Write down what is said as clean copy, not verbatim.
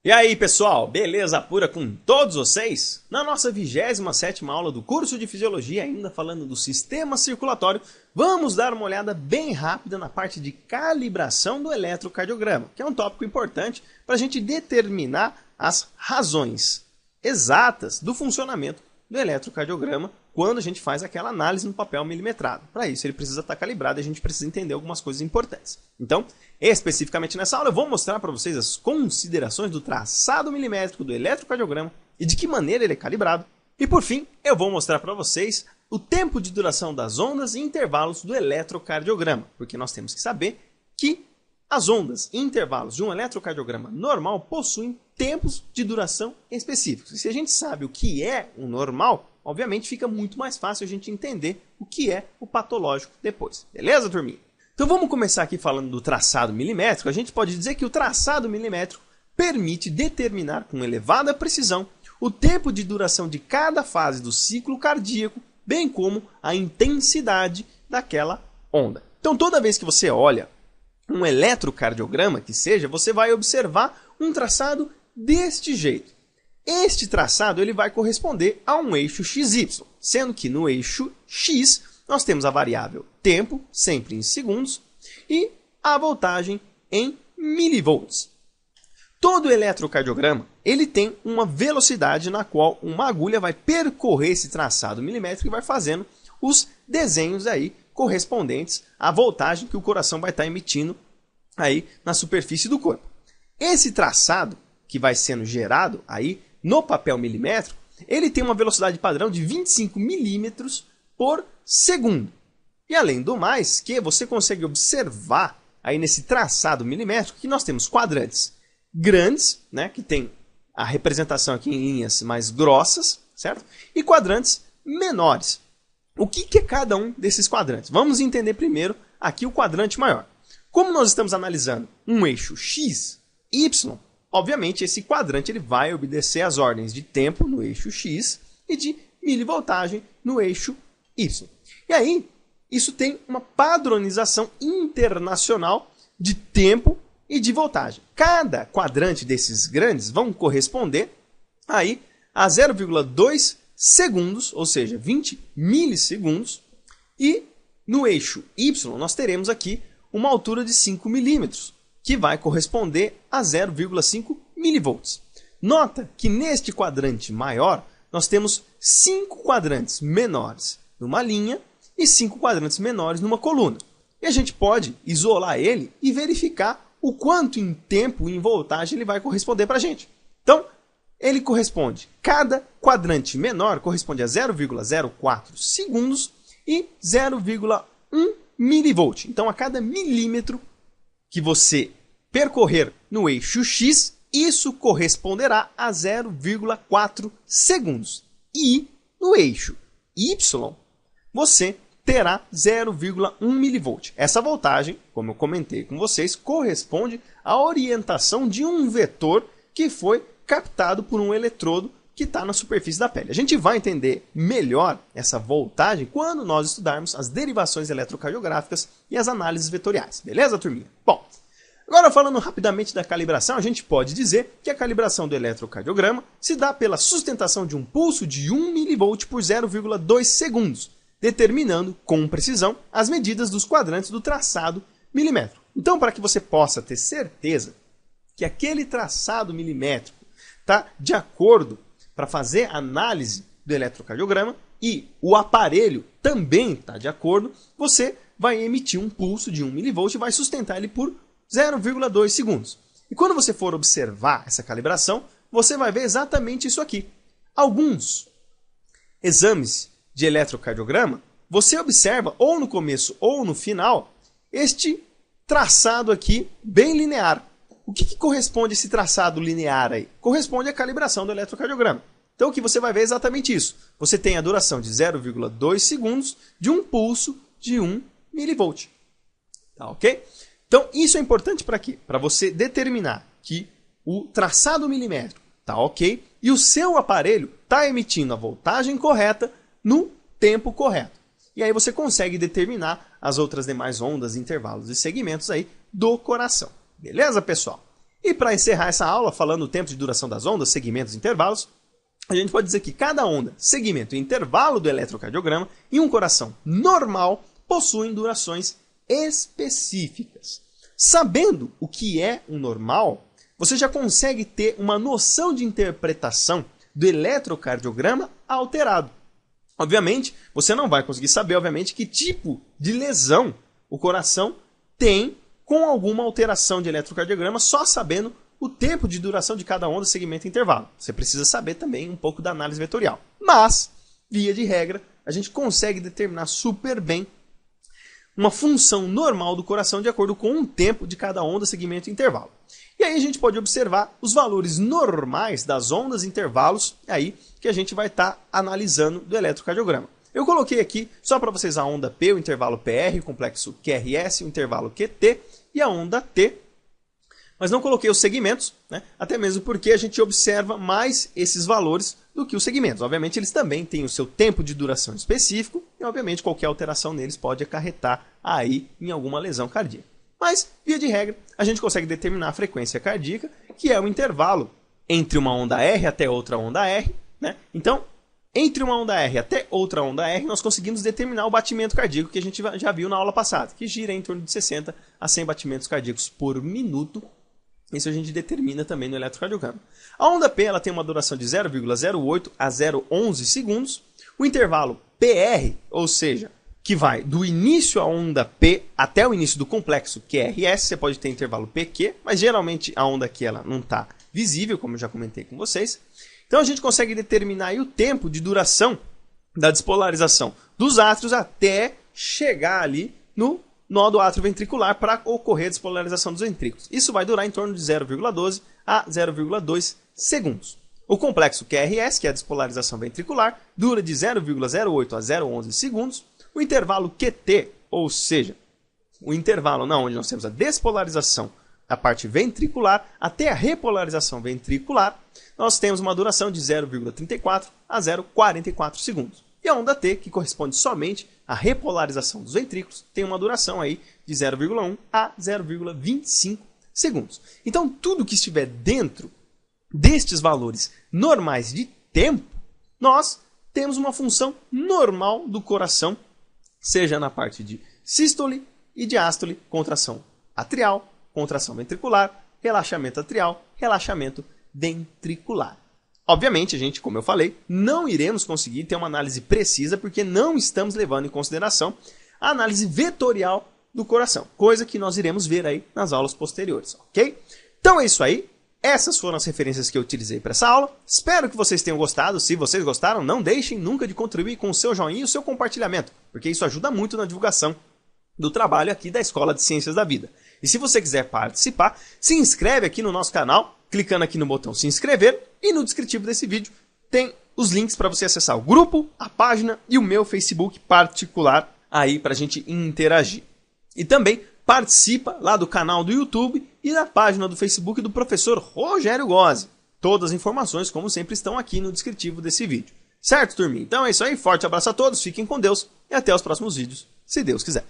E aí pessoal, beleza pura com todos vocês? Na nossa 27ª aula do curso de Fisiologia, ainda falando do sistema circulatório, vamos dar uma olhada bem rápida na parte de calibração do eletrocardiograma, que é um tópico importante para a gente determinar as razões exatas do funcionamento do eletrocardiograma quando a gente faz aquela análise no papel milimetrado. Para isso ele precisa estar calibrado e a gente precisa entender algumas coisas importantes. Então, especificamente nessa aula eu vou mostrar para vocês as considerações do traçado milimétrico do eletrocardiograma e de que maneira ele é calibrado. E por fim, eu vou mostrar para vocês o tempo de duração das ondas e intervalos do eletrocardiograma, porque nós temos que saber que as ondas e intervalos de um eletrocardiograma normal possuem tempos de duração específicos. E se a gente sabe o que é o normal, obviamente fica muito mais fácil a gente entender o que é o patológico depois. Beleza, turminha? Então vamos começar aqui falando do traçado milimétrico. A gente pode dizer que o traçado milimétrico permite determinar com elevada precisão o tempo de duração de cada fase do ciclo cardíaco, bem como a intensidade daquela onda. Então toda vez que você olha um eletrocardiograma que seja, você vai observar um traçado deste jeito. Este traçado ele vai corresponder a um eixo XY, sendo que no eixo X nós temos a variável tempo, sempre em segundos, e a voltagem em milivolts. Todo eletrocardiograma ele tem uma velocidade na qual uma agulha vai percorrer esse traçado milimétrico e vai fazendo os desenhos aí correspondentes à voltagem que o coração vai estar emitindo aí na superfície do corpo. Esse traçado que vai sendo gerado aí no papel milimétrico, ele tem uma velocidade padrão de 25 milímetros por segundo. E além do mais, que você consegue observar aí nesse traçado milimétrico que nós temos quadrantes grandes, né, que tem a representação aqui em linhas mais grossas, certo? E quadrantes menores. O que é cada um desses quadrantes? Vamos entender primeiro aqui o quadrante maior. Como nós estamos analisando um eixo X, Y, obviamente esse quadrante ele vai obedecer às ordens de tempo no eixo X e de milivoltagem no eixo Y. E aí, isso tem uma padronização internacional de tempo e de voltagem. Cada quadrante desses grandes vão corresponder aí a 0,2 segundos, ou seja, 20 milissegundos, e no eixo Y nós teremos aqui uma altura de 5 milímetros, que vai corresponder a 0,5 milivolts. Nota que neste quadrante maior nós temos 5 quadrantes menores numa linha e 5 quadrantes menores numa coluna. E a gente pode isolar ele e verificar o quanto em tempo e em voltagem ele vai corresponder para a gente. Então, ele corresponde, cada quadrante menor corresponde a 0,04 segundos e 0,1 milivolt. Então, a cada milímetro que você percorrer no eixo X, isso corresponderá a 0,4 segundos. E no eixo Y, você terá 0,1 milivolt. Essa voltagem, como eu comentei com vocês, corresponde à orientação de um vetor que foi captado por um eletrodo que está na superfície da pele. A gente vai entender melhor essa voltagem quando nós estudarmos as derivações eletrocardiográficas e as análises vetoriais. Beleza, turminha? Bom, agora falando rapidamente da calibração, a gente pode dizer que a calibração do eletrocardiograma se dá pela sustentação de um pulso de 1 milivolt por 0,2 segundos, determinando com precisão as medidas dos quadrantes do traçado milimétrico. Então, para que você possa ter certeza que aquele traçado milimétrico está de acordo para fazer a análise do eletrocardiograma e o aparelho também está de acordo, você vai emitir um pulso de 1 milivolt e vai sustentar ele por 0,2 segundos. E quando você for observar essa calibração, você vai ver exatamente isso aqui. Alguns exames de eletrocardiograma, você observa ou no começo ou no final este traçado aqui bem linear. O que corresponde a esse traçado linear aí? Corresponde à calibração do eletrocardiograma. Então o que você vai ver é exatamente isso. Você tem a duração de 0,2 segundos de um pulso de 1 milivolt. Tá ok? Então isso é importante para quê? Para você determinar que o traçado milimétrico está ok e o seu aparelho está emitindo a voltagem correta no tempo correto. E aí você consegue determinar as outras demais ondas, intervalos e segmentos aí do coração. Beleza, pessoal? E para encerrar essa aula, falando do tempo de duração das ondas, segmentos e intervalos, a gente pode dizer que cada onda, segmento e intervalo do eletrocardiograma em um coração normal possuem durações específicas. Sabendo o que é um normal, você já consegue ter uma noção de interpretação do eletrocardiograma alterado. Obviamente, você não vai conseguir saber, obviamente, que tipo de lesão o coração tem com alguma alteração de eletrocardiograma, só sabendo o tempo de duração de cada onda, segmento e intervalo. Você precisa saber também um pouco da análise vetorial. Mas, via de regra, a gente consegue determinar super bem uma função normal do coração de acordo com o tempo de cada onda, segmento e intervalo. E aí a gente pode observar os valores normais das ondas e intervalos aí que a gente vai estar analisando do eletrocardiograma. Eu coloquei aqui só para vocês a onda P, o intervalo PR, o complexo QRS, o intervalo QT e a onda T. Mas não coloquei os segmentos, né? Até mesmo porque a gente observa mais esses valores do que os segmentos. Obviamente eles também têm o seu tempo de duração específico e obviamente qualquer alteração neles pode acarretar aí em alguma lesão cardíaca. Mas, via de regra, a gente consegue determinar a frequência cardíaca, que é o intervalo entre uma onda R até outra onda R, né? Então, entre uma onda R até outra onda R, nós conseguimos determinar o batimento cardíaco que a gente já viu na aula passada, que gira em torno de 60 a 100 batimentos cardíacos por minuto. Isso a gente determina também no eletrocardiograma. A onda P ela tem uma duração de 0,08 a 0,11 segundos. O intervalo PR, ou seja, que vai do início a onda P até o início do complexo QRS, você pode ter intervalo PQ, mas geralmente a onda aqui ela não está visível, como eu já comentei com vocês. Então a gente consegue determinar aí o tempo de duração da despolarização dos átrios até chegar ali no nó do átrio ventricular para ocorrer a despolarização dos ventrículos. Isso vai durar em torno de 0,12 a 0,2 segundos. O complexo QRS, que é a despolarização ventricular, dura de 0,08 a 0,11 segundos. O intervalo QT, ou seja, o intervalo onde nós temos a despolarização da parte ventricular até a repolarização ventricular, nós temos uma duração de 0,34 a 0,44 segundos. E a onda T, que corresponde somente à repolarização dos ventrículos, tem uma duração aí de 0,1 a 0,25 segundos. Então, tudo que estiver dentro destes valores normais de tempo, nós temos uma função normal do coração, seja na parte de sístole e diástole, contração atrial, contração ventricular, relaxamento atrial, relaxamento ventricular. Obviamente, a gente, como eu falei, não iremos conseguir ter uma análise precisa porque não estamos levando em consideração a análise vetorial do coração, coisa que nós iremos ver aí nas aulas posteriores, ok? Então é isso aí. Essas foram as referências que eu utilizei para essa aula. Espero que vocês tenham gostado. Se vocês gostaram, não deixem nunca de contribuir com o seu joinha e o seu compartilhamento, porque isso ajuda muito na divulgação do trabalho aqui da Escola de Ciências da Vida. E se você quiser participar, se inscreve aqui no nosso canal, clicando aqui no botão se inscrever, e no descritivo desse vídeo tem os links para você acessar o grupo, a página e o meu Facebook particular aí para a gente interagir. E também participa lá do canal do YouTube e da página do Facebook do professor Rogério Gozzi. Todas as informações, como sempre, estão aqui no descritivo desse vídeo. Certo, turminha? Então é isso aí, forte abraço a todos, fiquem com Deus e até os próximos vídeos, se Deus quiser.